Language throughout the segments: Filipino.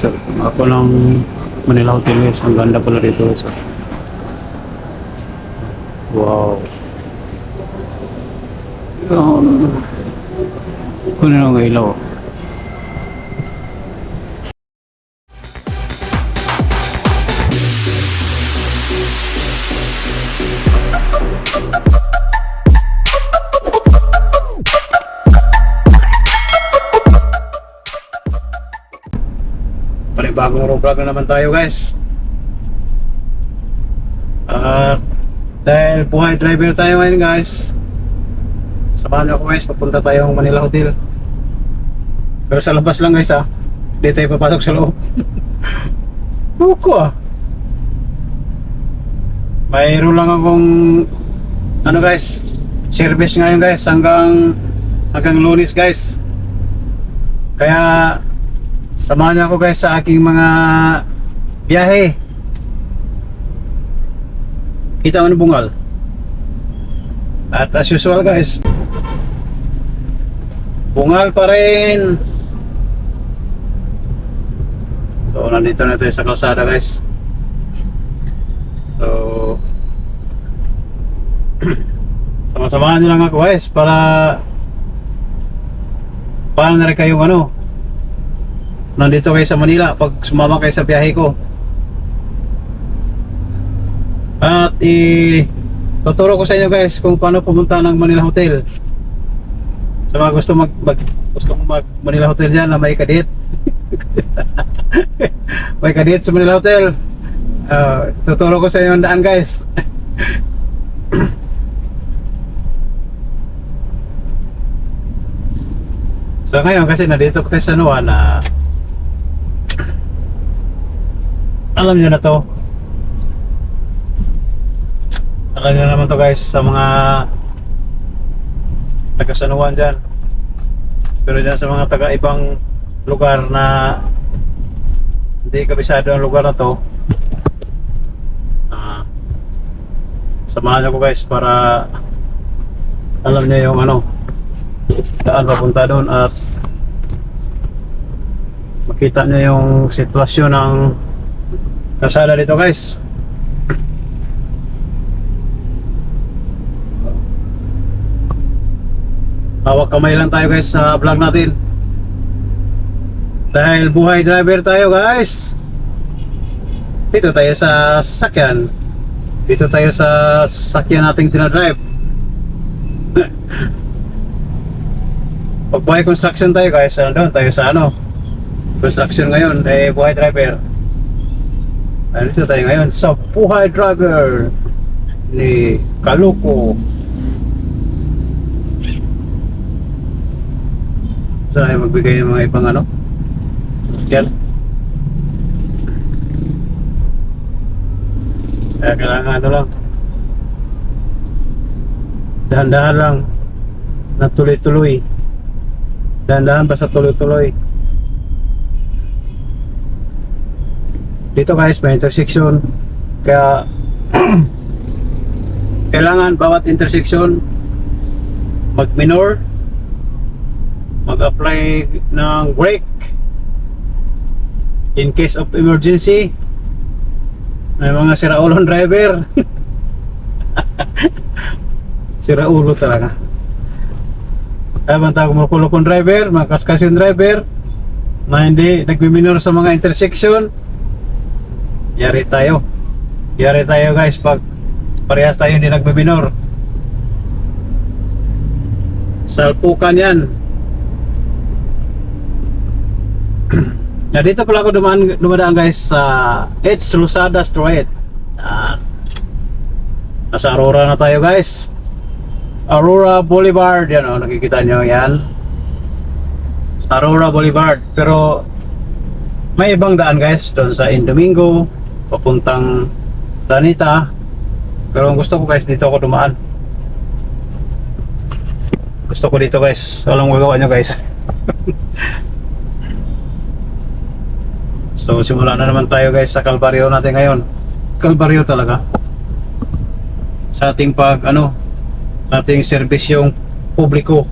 So, ako lang Manila Hotel guys. Ang ganda pala dito guys. Wow. Kunin ang ilaw. Panibagong vlog na naman tayo guys. Dahil buhay driver tayo ngayon guys, samahan niyo ako guys, papunta tayong Manila Hotel. Pero sa labas lang guys hindi tayo papasok sa loob. Buko mayroon lang akong ano guys, service ngayon guys hanggang Lunes guys. Kaya samahan niyo ako guys sa aking mga biyahe. Kita mo na bungal. At as usual guys, bungal pa rin. So nandito na tayo sa kalsada guys. So sama-samahan nyo lang ako guys para paano na rin kayong nandito kayo sa Manila pag sumama kayo sa biyahe ko. At tuturo ko sa inyo guys kung paano pumunta ng Manila Hotel. Sa mga gustong mag Manila Hotel dyan na may kadit. May kadit sa Manila Hotel. Tuturo ko sa inyo ang daan guys. So ngayon kasi nandito ko tayo sa na alam nyo na to. Alam nyo naman to guys sa mga taga San Juan dyan. Pero dyan sa mga taga ibang lugar na hindi kabisado ang lugar na to, samahan nyo ko guys para alam nyo yung saan papunta doon at makita nyo yung sitwasyon ng kalsada dito guys. Hawak kamay lang tayo guys sa vlog natin. Dahil buhay driver tayo guys. Dito tayo sa sasakyan. Dito tayo sa sasakyan nating tinadrive. Pag buhay construction tayo guys, doon tayo sa construction ngayon, buhay driver. Dito tayo ngayon sa buhay driver ni Kaluko. Saan tayo magbigay ng mga ibang yan. Kaya kailangan lang dahan-dahan lang na tuloy-tuloy. Dahan-dahan basta tuloy-tuloy. Dito guys may intersection, kaya kailangan bawat intersection mag-minor, mag-apply ng brake in case of emergency. May mga siraulong driver. Siraulo talaga. Kaya banta kumukulok ng driver, mga kaskasyon driver na hindi nagbiminor sa mga intersection, yari tayo guys pag parehas tayo hindi nagbiminor. Salpukan yan. Na dito pala ako dumadaan guys sa H. Lusada Street. Nasa Aurora na tayo guys. Aurora Boulevard, yan nakikita nyo yan. Aurora Boulevard. Pero may ibang daan guys doon sa Indomingo papuntang Planeta. Pero ang gusto ko guys, dito ako dumaan. Gusto ko dito guys. Walang magawa nyo guys. So simula na naman tayo guys sa kalbaryo natin ngayon. Kalbaryo talaga sa ating sa ating serbisyong publiko.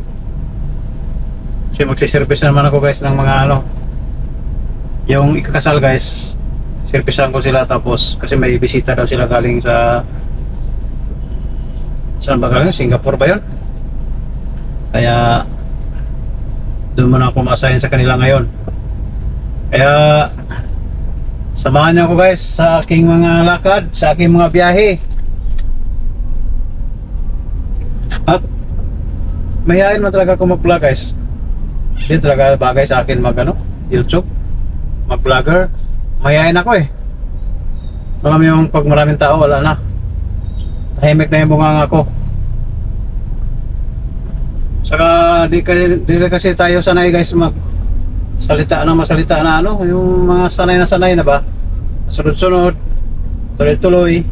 Kasi magsiservice naman ako guys ng mga Yung ikakasal guys, sirpisan ko sila tapos kasi may bisita daw sila galing sa saan ba galing? Singapore ba yun? Kaya doon muna ako ma-assign sa kanila ngayon. Kaya samahan niyo ako guys sa aking mga lakad, sa aking mga biyahe. At mahihain mo talaga ako mag-vlog guys. Hindi talaga bagay sa akin YouTube, mag-vlogger. Mahihain ako eh. Alam mo yung pag maraming tao, wala na. Tahimik na yung bunganga ko. Saka di kasi tayo sanay guys salita na masalita na yung mga sanay na ba? Sunod-sunod, tuloy-tuloy.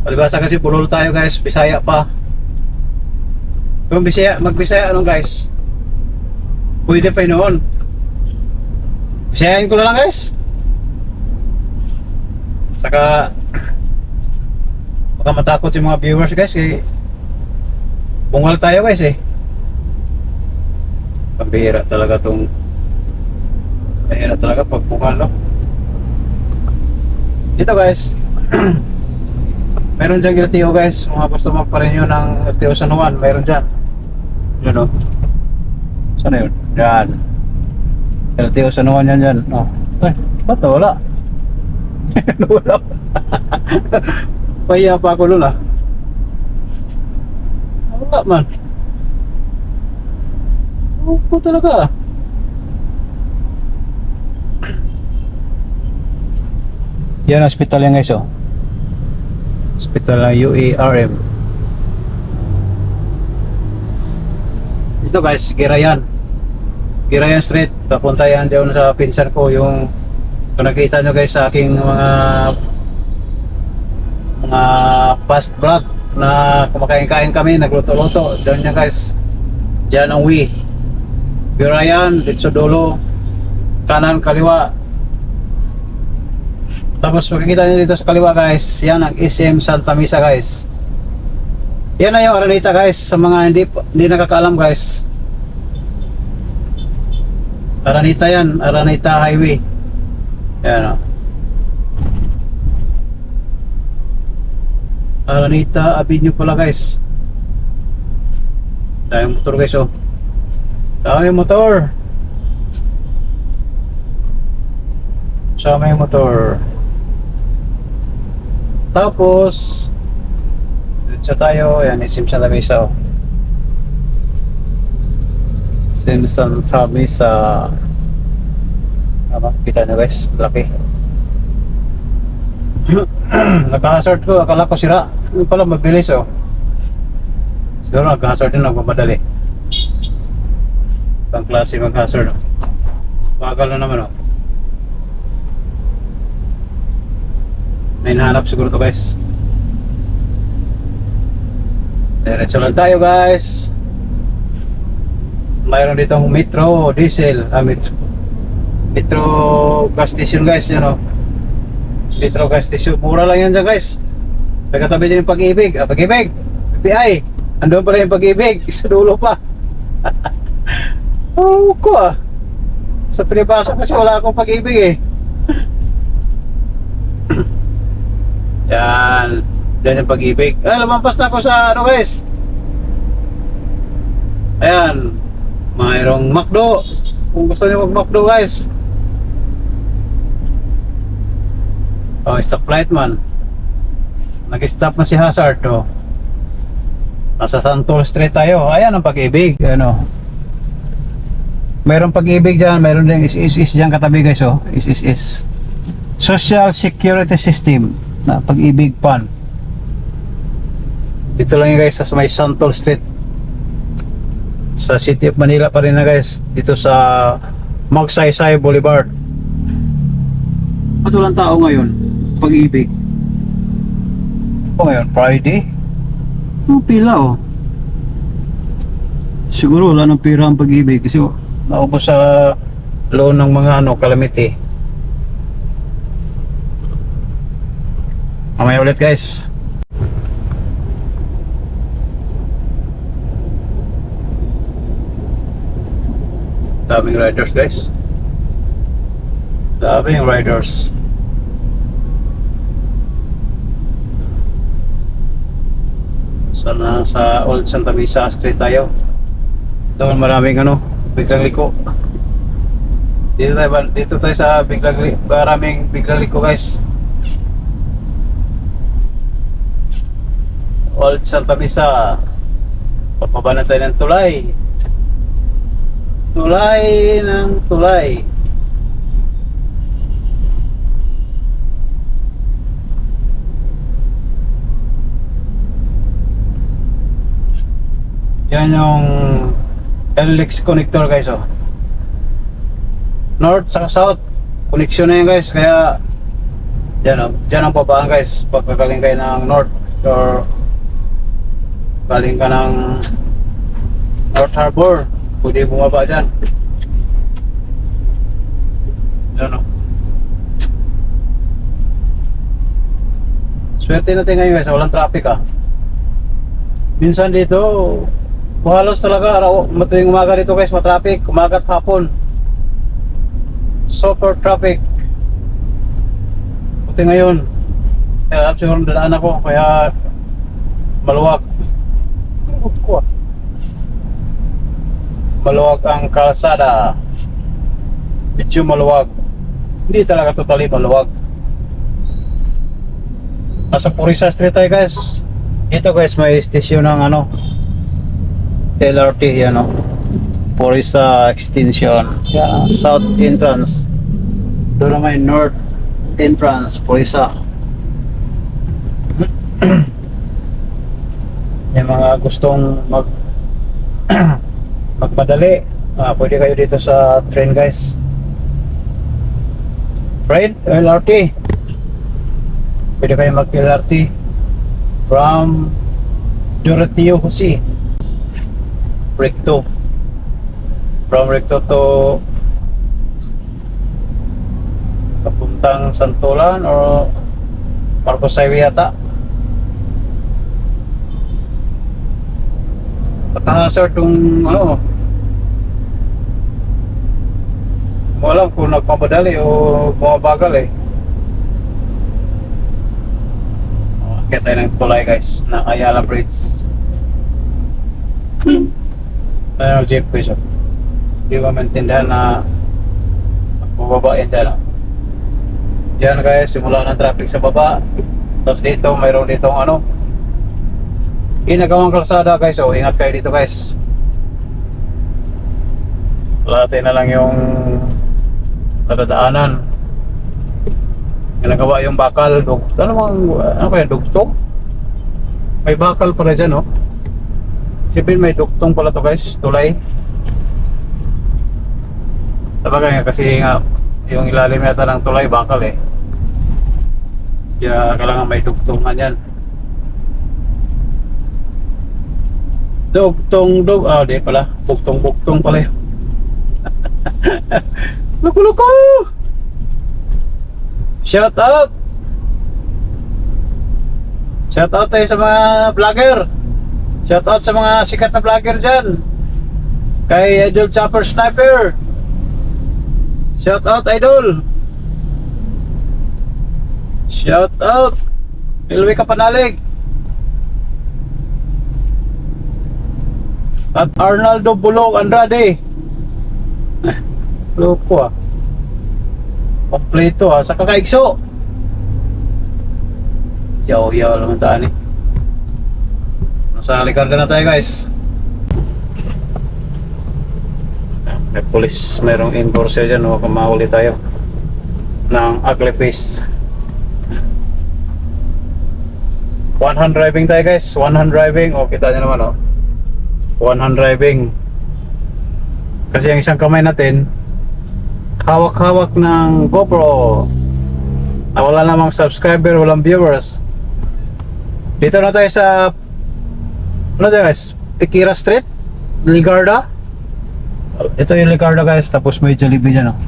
Palibasa kasi pulol tayo guys, Bisaya pa. Kung magbisaya guys? Pwede pa yun noon. Bisayain ko na lang guys. Saka baka matakot yung mga viewers guys kaya bungal tayo guys eh. Pambihira talaga mahirap talaga pag bungal no. Dito guys meron dyan LTO guys, mga gusto magpa-renew ng LTO San Juan, meron dyan yun o. Saan na yun? Yan LTO San Juan yan dyan. Ay, ba't nawala? Nawala. Pahiya pa ako nun wala man. Ko talaga. Yan ang hospital yan guys hospital ng UARM. Ito guys, Girayan Street. Papunta yan dyan sa pinsan ko. Yung kung nakita nyo guys sa aking mga past vlog na kumakain-kain kami, nagluto-luto doon yan guys. Diyan ang Girayan, dito sa dulo, kanan, kaliwa. Tapos makikita nyo dito sa kaliwa guys, yan ang SM Santa Misa guys. Yan na yung Araneta guys, sa mga hindi nakakaalam guys. Araneta yan, Araneta Highway. Yan Araneta Avenue pala guys. Daming motor guys daming motor. Tapos dito tayo, yan SM Santa Misa SM Santa Misa. Kita nyo guys, laki. Naka-hazard ko, akala ko sira. Yung pala mabilis siguro naka-hazard din, nagmamadali. Pang klase mag-hazard bagal na naman may nahanap siguro to guys. Diretso lang tayo guys. Mayroon ditong Metro Diesel Metro gas station guys Metro gas station, mura lang yan dyan guys. Pagkatabi dyan yung Pag-ibig Pag-ibig, PPI, andun pala yung Pag-ibig sa dulo pa. Ko sa pinibasa kasi wala akong Pag-ibig yan, dyan yung Pag-ibig. Lumampas na ako sa guys. Ayan, mayroong McDo. Kung gusto niyo mag-McDo guys. Stoplight man. Nag-stop na si Hazard nasa Santol Street tayo. Ayan ang Pag-ibig mayroong Pag-ibig dyan, mayroon din is dyan katabi guys is Social Security System na Pag-ibig Pan. Dito lang yun guys sa may Santol Street sa City of Manila pa rin na guys, dito sa Magsaysay Boulevard. At walang tao ngayon Pag-ibig ngayon Friday pila siguro wala nang pira ang Pag-ibig kasi naubos sa loan ng mga calamity. Mamaya ulit guys. Daming riders guys. Daming riders. Sana sa Old Santa Mesa Street tayo. Doon maraming ano, biglang liko. Dito tayo sa maraming biglang liko guys. Old Santa Mesa. Pababa na tayo ng tulay. Tulay ng tulay. Yan yung LX connector guys, oh. North sa south connection na yan guys, kaya yan, oh, dyan ang babaan guys pag galing kayo ng north or galing ka ng North Harbor, pwede bumaba dyan. Yan, oh. Swerte natin ngayon guys, walang traffic ah. Minsan dito halos talaga matuwing umaga dito guys, matraffic, umaga at hapon. Super traffic. Buti ngayon kaya siguro dadaan ako, kaya maluwag. Maluwag ang kalsada. Medyo maluwag. Hindi talaga totally maluwag. Nasa Purisa Street tayo guys. Dito guys may station ng ano, LRT, yan o, Purisa Extension. Yan, South Entrance. Doon naman North Entrance, Purisa. Yung mga gustong magmadali, pwede kayo dito sa train guys. Train, LRT. Pwede kayo mag LRT from Doroteo Jose, Recto. From Recto to papuntang Santolan or Marcos Highway yata. Sir, itong ano, mo alam kung nagpapadali o bumabagal eh. Kaya tayo ng tulay guys na Ayala Bridge. Ayun, jeep ko siya. Hindi ba maintindihan na mababain dyan. Yan guys, simula ng traffic sa baba. Tapos dito, mayroon dito ano, ginagawang kalsada guys. Oh, ingat kayo dito guys. Lahat na lang yung nadadaanan. Ginagawa yung bakal. Ano kaya, dugtong? May bakal pala dyan, oh. Sipin may dugtong pala to guys, tulay. Sabagay nga, kasi nga yung ilalim yata ng tulay bakal eh. Kaya kailangan may dugtungan yan. Di pala, bugtong pala yun. Luko-luko! Shout out! Shout out tayo sa mga vlogger. Shout out sa mga sikat na vlogger dyan. Kay Idol Chopper Sniper. Shout out Idol. Shout out Ilwi Kapanalig. At Arnaldo Bulog Andrade. Loko ah. Kompleto ah. Sa kakaigso. Yaw naman taan eh. Nasa Licarda na tayo guys. May police, mayroong enforcer dyan. Huwag kang mahuli tayo ng ugly face. One hand driving tayo guys. One hand driving. O kita nyo naman o. One hand driving. Kasi ang isang kamay natin hawak-hawak ng GoPro na wala namang subscriber, walang viewers. Dito na tayo sa ano tayo guys? Piquira Street, Ligarda. Ito yung Ligarda guys. Tapos may Jollibee dyan oh.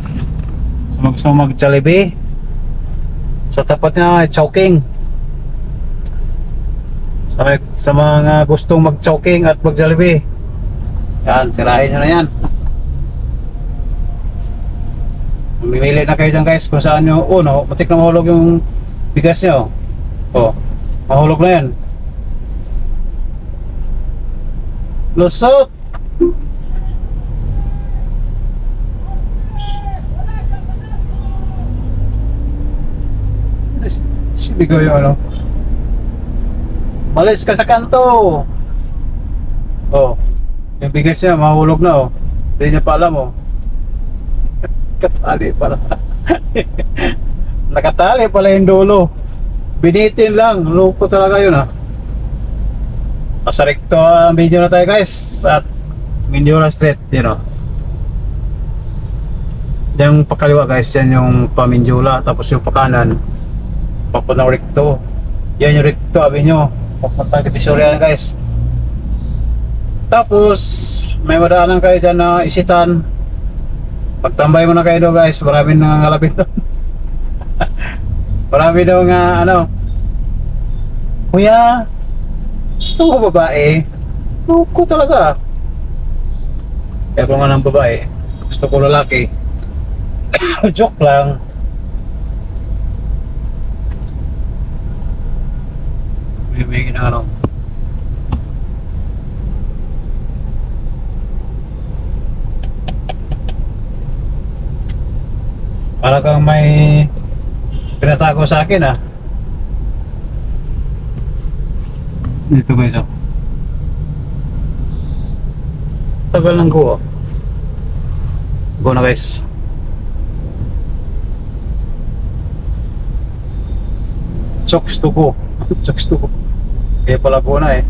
So gusto mag Jollibee, sa tapat niya may Chowking. Sa mga gustong mag Chowking at mag Jollibee, yan, tirahin nyo na yan. Mamimili na kayo dyan guys kung saan nyo, no, matik na mahulog yung bigas nyo. Oh, mahulog na yan. Lusot! Sibigaw yung ano. Malis ka sa kanto! Oh, yung bigas niya mahulog na oh. Hindi niya pa alam oh. Katali pala. Nakatali pala yung dulo. Binitin lang. Loko talaga yun ah. Nasa recto ang video na tayo guys. At Mindoro Street, you know. Yung pakaliwa guys, yan yung Pamindula. Tapos yung pakanan, papunang recto. Yan yung recto avenue. Papunta kay Visoria guys. Tapos may madaanan kayo dyan na isitan. Pagtambay mo na kayo doon guys, maraming nangangalapit doon. Marami daw nga ano, kuya, gusto mo babae? Loko talaga. Kaya kung nga ng babae, gusto ko lalaki. Joke lang. Bibigyan na ano. Para kang may pinatago sa akin ah. Dito guys oh. Tagal ng go oh. Go na guys. Chokes to go. Chokes to go. Kaya pala go na eh.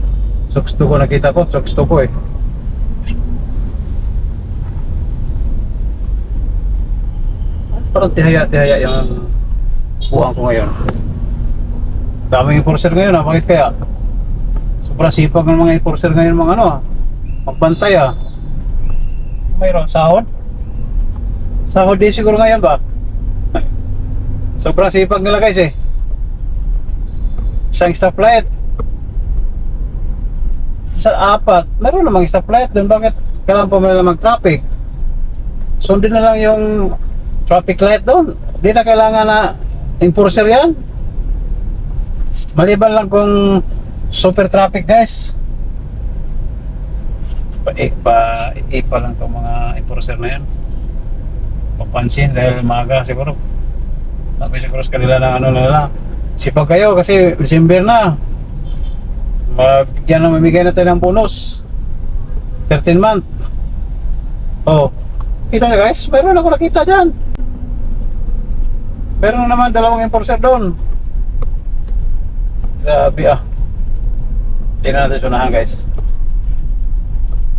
Chokes to go nakita ko. Chokes to go eh. Parang tihaya-tihaya yung buwang ko ngayon. Daming enforcer ngayon ah, bakit kaya? Sobrang sipag ng mga enforcer ngayon mga ano ah, magbantay ah. Mayroon sahod? Sahod din siguro ngayon ba? Sobrang sipag nila guys eh. Isang stoplight sa apat, meron namang stoplight doon, bakit kailangan pa nila mag-traffic? Sundin na lang yung traffic light doon. Di na kailangan na enforcer yan. Maliban lang kung super traffic guys. Pa lang itong mga enforcer na yan. Papansin dahil maga siguro. Sabi siguro sa kanila ng ano nila. Sipag kayo kasi December na. Yan na mamigay natin ng bonus. 13 month. Oh. Kita nyo guys, meron ako nakita dyan. Meron naman dalawang enforcer doon. Grabe ah. Tingnan natin sunahan guys.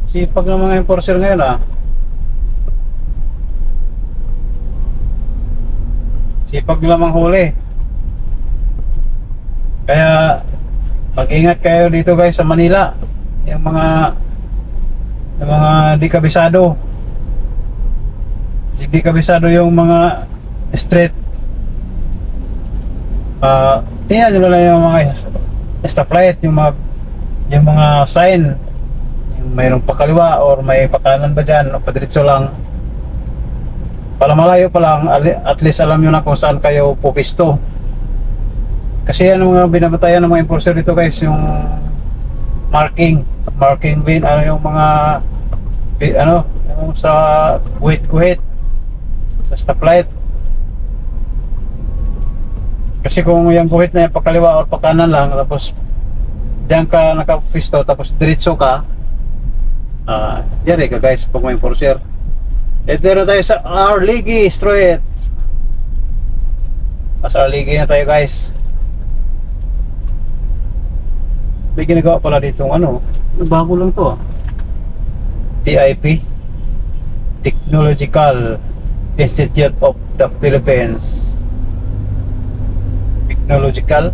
Sipag ng mga enforcer ngayon ah. Sipag nila manghuli. Kaya mag-ingat kayo dito guys sa Manila. Yung mga di kabisado. Di kabisado yung mga street. Tingnan nyo lang yung mga stoplight, yung mga sign, yung mayroong pakaliwa or may pakanan ba dyan o padiretso lang. Para malayo pa lang, at least alam nyo na kung saan kayo pupisto. Kasi yan ang mga binabatayan ng mga enforcer dito guys, yung marking bin, ano yung mga ano, yung sa guhit sa stoplight. Kasi kung yung guhit na yung pakaliwa or pakanan lang, tapos diyan ka nakapisto, tapos diretso ka, yan ka guys, pag may enforcer. Ito na tayo sa Arligui Street. Sa Arligui na tayo guys. May ginagawa pala dito ano, bago lang to TIP, Technological Institute of the Philippines. Technological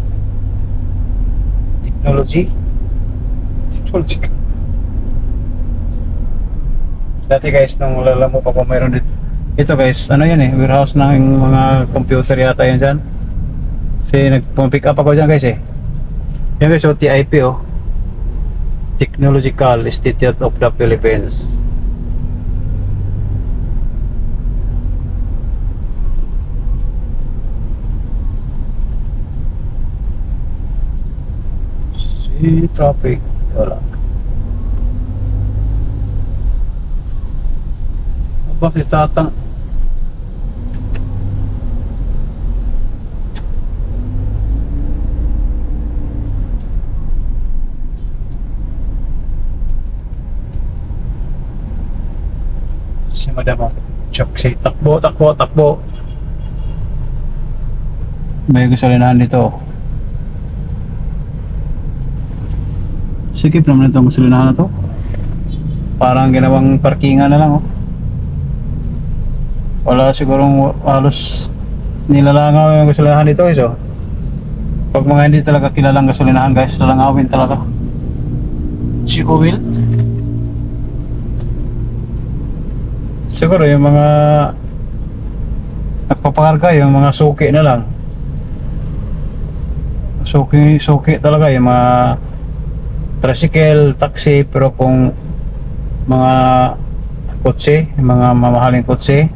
dati guys, nung wala mo pa mayroon dito. Ito guys, ano yan eh, warehouse ng mga computer yata yan dyan. Kasi nagpick up ako dyan guys eh. Yan guys, o TIP oh, Technological Institute of the Philippines. Traffic. Wala. Aba, si Tatang. Si Madam. Choksi. Takbo, takbo, takbo. May gasolinahan dito. Sikip naman itong gasolinahan na to. Parang ginawang parkingan na lang, oh. Wala sigurong halos nilalangaw yung gasolinahan dito, guys, oh. Pag mga hindi talaga kilalang gasolinahan, guys, lalangawin talaga. Si Oil. Siguro yung mga nagpapakarga, yung mga suki na lang. Suki talaga yung mga tricycle, taxi, pero kung mga kotse, mga mamahaling kotse,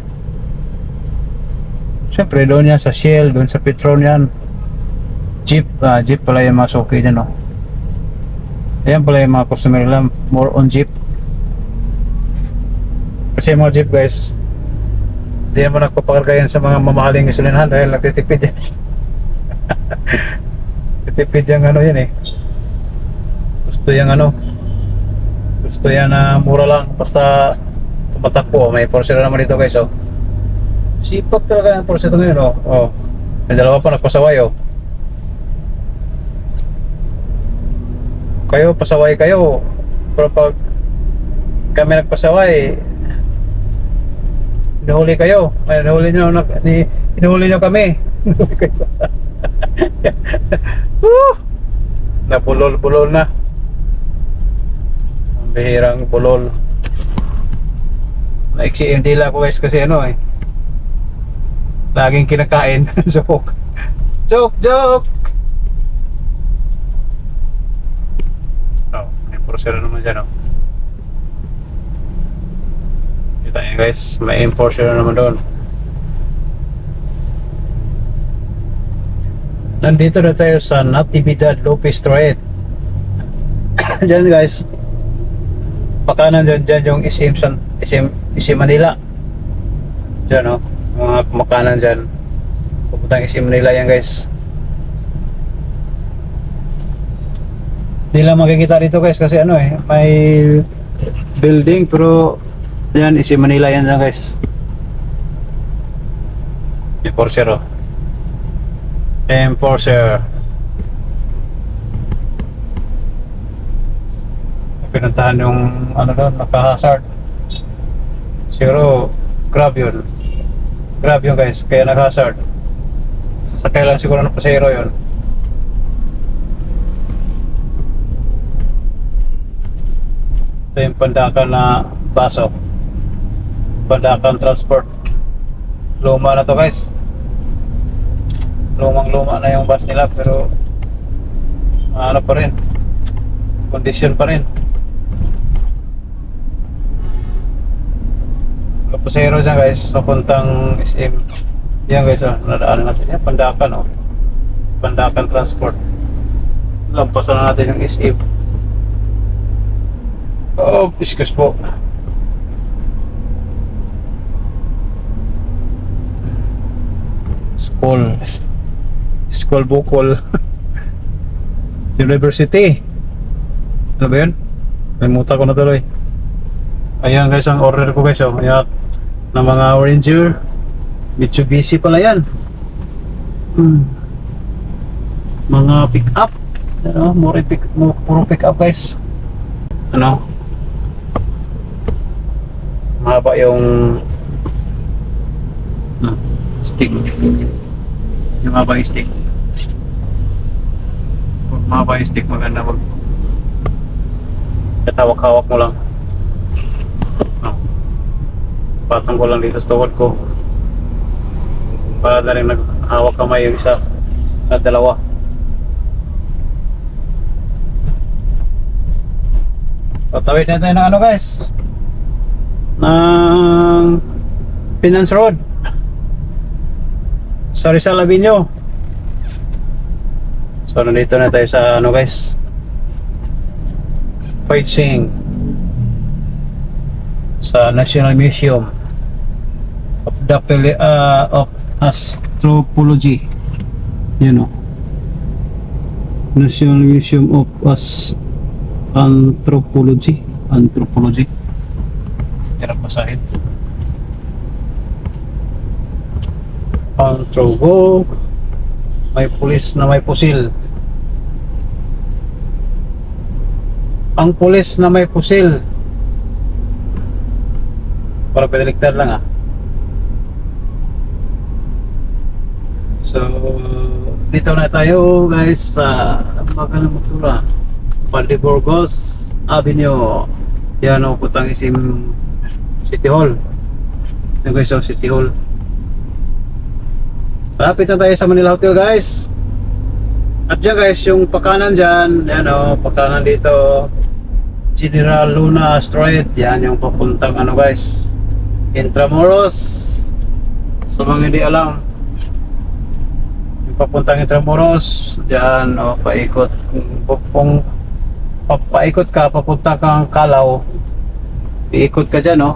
siyempre doon yan sa Shell, doon sa Petron yan. Jeep pala yung mga suki dyan, no? Ayan pala yung mga customer lang, more on Jeep. Kasi yung mga Jeep, guys, hindi naman nagpapakarga yan sa mga mamahaling gasolinahan dahil nagtitipid yan. Tipid yung ano yan, eh. Gusto yan na mura lang basta tumatakbo. May Porsche na naman dito, guys, oh. Sipag talaga yung Porsche ito ngayon, oh. Oh. May dalawa pa nagpasaway, oh. Kayo, pasaway kayo. Pero pag kami nagpasaway, inuhuli kayo. Ay, inuhuli nyo kami. Inuhuli kayo. Napulol-pulol na. Ang bihirang pulol. Naiksi yung dila ko, guys, kasi ano, eh, laging kinakain. Joke. Joke. Oh, may Porsche na naman dyan, oh. Kita nyo, guys, may Porsche na naman doon. Nandito na tayo sa Natividad Lopez Street. Diyan, guys. Pakanan dyan yung SM Manila. Diyan, oh. Mga kumakanan dyan. Pupuntang SM Manila yan, guys. Hindi lang makikita dito, guys, kasi ano, eh, may building, pero yan, SM Manila yan dyan, guys. May Porsche, oh. Porsche. Pinuntahan yung ano doon, naka-hazard. Siguro grab yun, guys, kaya naka-hazard. Sakay lang siguro ng pasahero yun. Ito yung Pandakan na baso, Pandakan Transport. Luma na to, guys. Lumang-luma na yung bus nila, pero ano pa rin, condition pa rin. Kapusero siya, guys, papuntang SM. Yan, guys, oh, nadaanan natin yan, Pandakan, oh. Pandakan Transport. Lampasan na natin yung SM. Oh, piskas po. School Bukol. University. Ano ba yun? May muta ko na tuloy. Ayan, guys, ang order ko, guys, oh. Ayan, ng mga Ranger, Mitsubishi pala yan. Mga pick up, ano, puro pick up, guys. Ano, mahaba yung stick. Yung mahaba yung stick. Pag mahaba yung stick, maganda mag katawak-hawak mo lang. Patong ko lang dito sa tuhod ko para na rin naghawak kamay yung isa at dalawa. Patawid na tayo ng ano, guys, ng Finance Road sa Rizal Avenue. So nandito na tayo sa ano, guys, Beijing sa National Museum of of Anthropology. Yan o. National Museum of Anthropology. Hirap basahin. Anthropo. May pulis na may pusil. Ang pulis na may pusil. Para pinaliktad lang ah. So, dito na tayo guys sa Magalang Motura, Valdeburgos Avenue. Yan o, putang isim City Hall. Yan guys o, City Hall. Malapit na tayo sa Manila Hotel guys. At dyan guys, yung pakanan dyan, yan o, pakanan dito, General Luna Street. Yan yung papuntang ano guys, Intramuros. Sa mga hindi alam, papuntang Intramuros, diyan o, paikot. Kung papaikot ka, papunta kang Calao, iikot ka dyan o,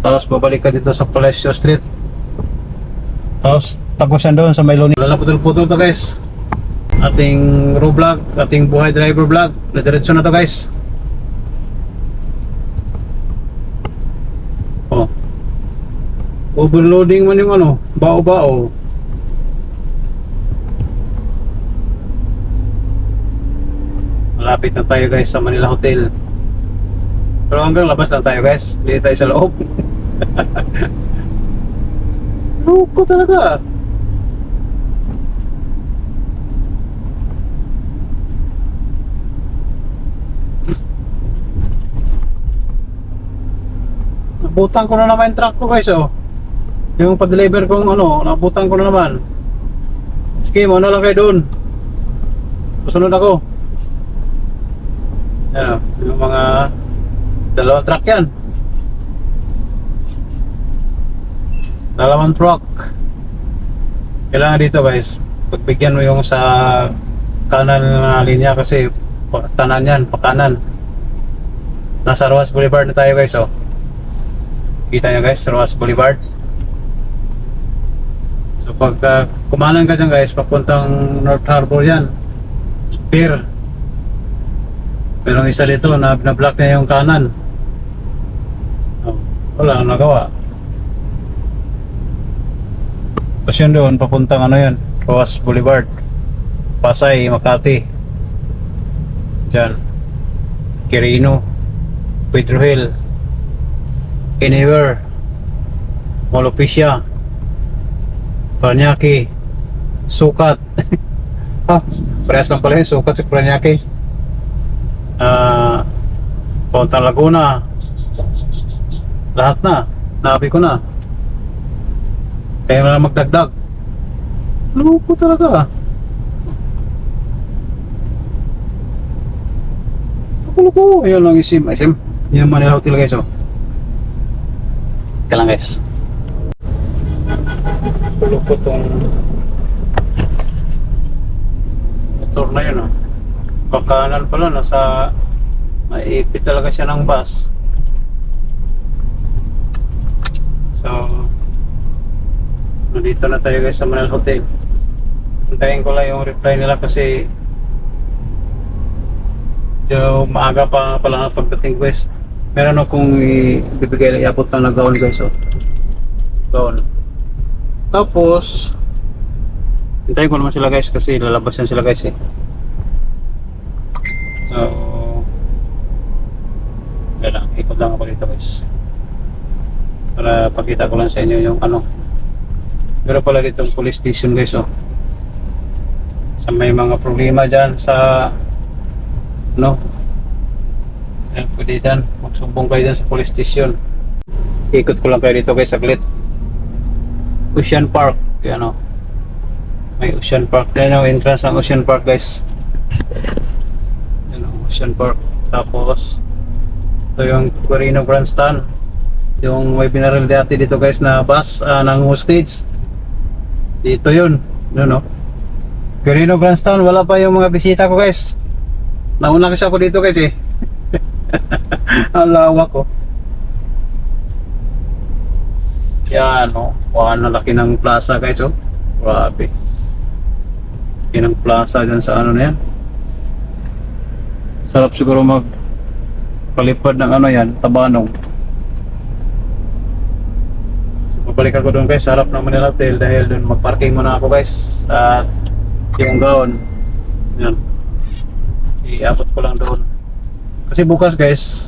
tapos babalik ka dito sa Palacio Street, tapos tagusan doon sa Mayloni. Lala putol-putol to guys, ating raw vlog, ating buhay driver vlog, na diretso na to guys. Oh, overloading man yung ano, bao-bao. Malapit na tayo guys sa Manila Hotel. Pero hanggang labas na tayo guys. Hindi tayo sa loob. Loko talaga. Nabutan ko na naman yung truck ko guys oh. Yung pa-deliver kong ano, nabutan ko na naman. Sige, mo na lang kayo doon. Susunod ako. Yan, yung mga dalawang truck yan. Dalawang truck. Kailangan dito guys, pagbigyan mo yung sa kanan na linya kasi kanan yan, pakanan. Nasa Rojas Boulevard na tayo guys oh. Kita nyo guys, Rojas Boulevard. So pag kumanan ka dyan guys, papuntang North Harbor yan, Pier. Pero ang isa dito, na-block niya yung kanan. Oh, wala nang nagawa. Tapos yun doon, papuntang ano yun, Rojas Boulevard, Pasay, Makati. Diyan, Quirino, Pedro Hill, Anywhere, Molopicia, Paranaque, Sukat. Ah, parehas lang pala yun, Sukat sa Paranaque. Puntang Laguna, lahat na, nabi ko na. Kaya na lang magdagdag. Loko talaga. Loko. Ayan lang isim. Yan Manila Hotel guys oh. Ika lang guys. Loko tong motor na yun oh. Kakanan pala, nasa naipit talaga siya ng bus. So nandito na tayo guys sa Manila Hotel. Hintayin ko lang yung reply nila kasi maaga pa pala ng pagdating guys. Meron akong ibibigay, iabot lang na gaon guys oh. Gaon. Tapos hintayin ko naman sila guys kasi lalabas yan sila guys eh. So lang, ikot lang ako dito guys para pakita ko lang sa inyo yung ano. Pero pala ditong police station guys oh. Sa may mga problema dyan sa no, pwede dyan magsumbong kayo dyan sa police station. Ikot ko lang kayo dito guys saglit. Ocean Park, yan oh. May Ocean Park, yan yung entrance ng Ocean Park guys. Yan oh, Ocean Park. Tapos ito yung Quirino Grandstand, yung may binaril dati dito guys na bus ng hostage. Dito yun, no? Quirino Grandstand, wala pa yung mga bisita ko guys. Nauna kasi ako dito guys eh. Ang lawak ko. Yan o. Ano, laki ng plaza guys oh. Grabe. Laki ng plaza dyan sa ano na yan. Sarap siguro palipad ng ano yan, Tabanong. So, babalik ako doon guys, sarap ng Manila Hotel dahil doon magparking muna ako guys at yung gaon. Yan. Iabot ko lang doon. Kasi bukas guys,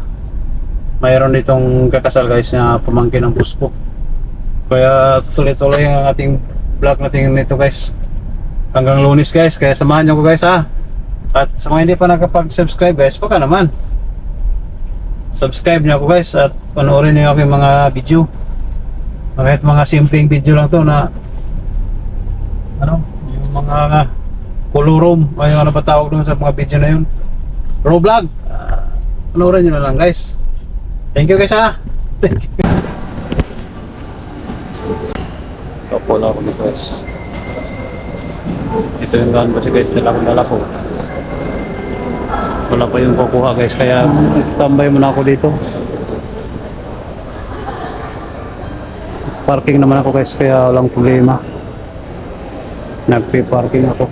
mayroon ditong kakasal guys na pamangkin ng boss ko. Kaya tuloy-tuloy ang ating vlog natin nito guys. Hanggang Lunes guys, kaya samahan niyo ko guys ha. At sa mga hindi pa nakapag-subscribe guys, baka naman subscribe niyo ako guys at panoorin niyo yung aking mga video. Kahit mga simpleng video lang to na ano, yung mga kolorom, ay ano ba tawag doon sa mga video na yun, raw vlog. Panoorin niyo na lang guys. Thank you guys ha. Thank you. Kapo na ako guys. Ito yung gaan kasi guys, dala ko. Wala pa yung kukuha guys, kaya tambay muna ako dito. Parking naman ako guys, kaya walang problema. Nagpe-parking ako.